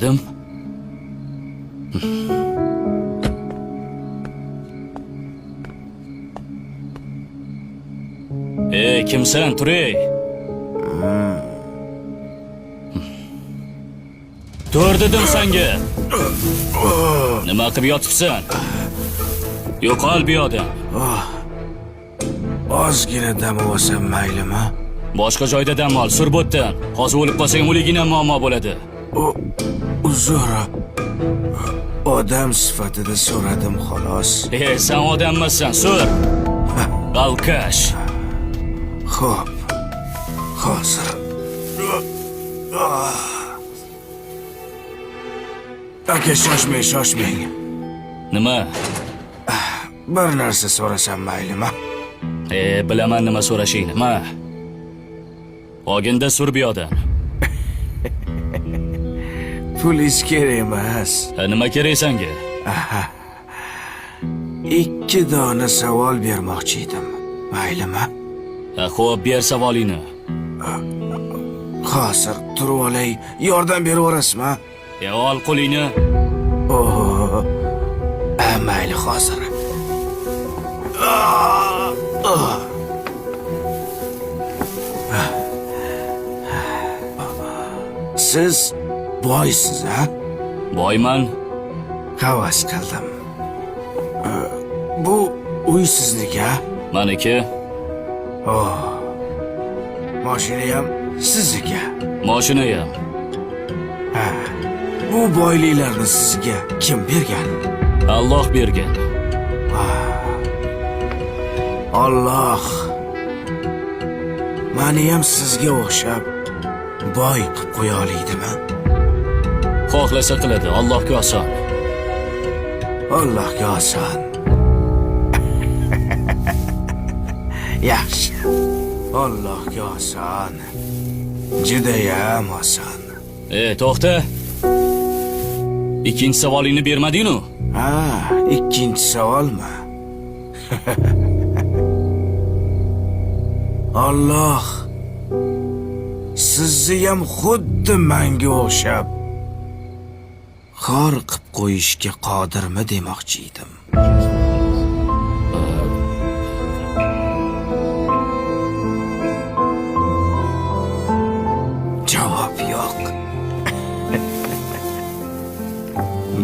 so'radim. Ey, kimsan, Turay? Tur dedim senga. Nima qilib yotibsan? Yo'qol bu yoqdan. Ozgina dam olsam maylimi? Boshqa joyda dam ol, surbotdan. Hozir o'lib qolsang o'ligina muammo bo'ladi. Uzr. Odam sifatida so'radim xolos. Sen odam emassan, sur. Alkash. Xo'p. Hozir. Aka, shoshmang. Nima? Bir narsa so'rasam maylimi? Bilaman nima so'rashingni. Ma. Oginda sur bu yoqdan. Pulis kerak emas. Nima kerak senga? 2 dona savol bermoqchi edim. Maylimi? Xo'p, ber savolingni. Hozir turib olay, yordam berib o'rasizmi? Ol qo'lingni. Mayli, hozir. Siz boysiz, ha? Boyman. Havas qildim. Bu uy sizniki, ha? Meniki. Mashina ham sizniki. Mashina ham. Bu boyliklarni sizga kim bergan? Alloh bergan. Alloh meni ham sizga o'xshab boy qilib qo'ya olaydimi? Xohlasa qiladi, Allohga oson. Allohga oson. Yaxshi. Allohga oson. Judayam oson. To'xta. Ikkinchi savolingni bermading-ku? Ikkinchi savolmi? Alloh sizni ham xuddi menga o'xshab xor qilib qo'yishga qodirmi demoqchi edim. Javob yo'q.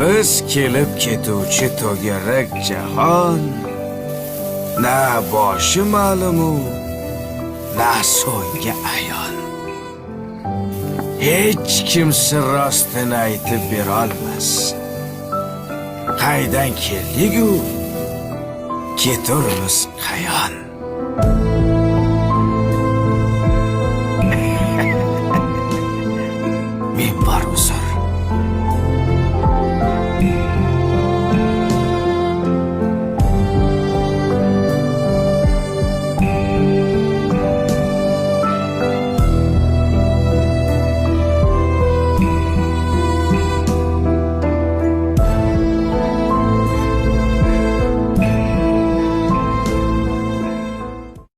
Biz kelib ketuvchi to'garak jahon na boshi ma'lumu, na so'nggi ayon. Hech kimsa rostini aytib berolmas. Qaydan keldik-u, keturmiz qayon.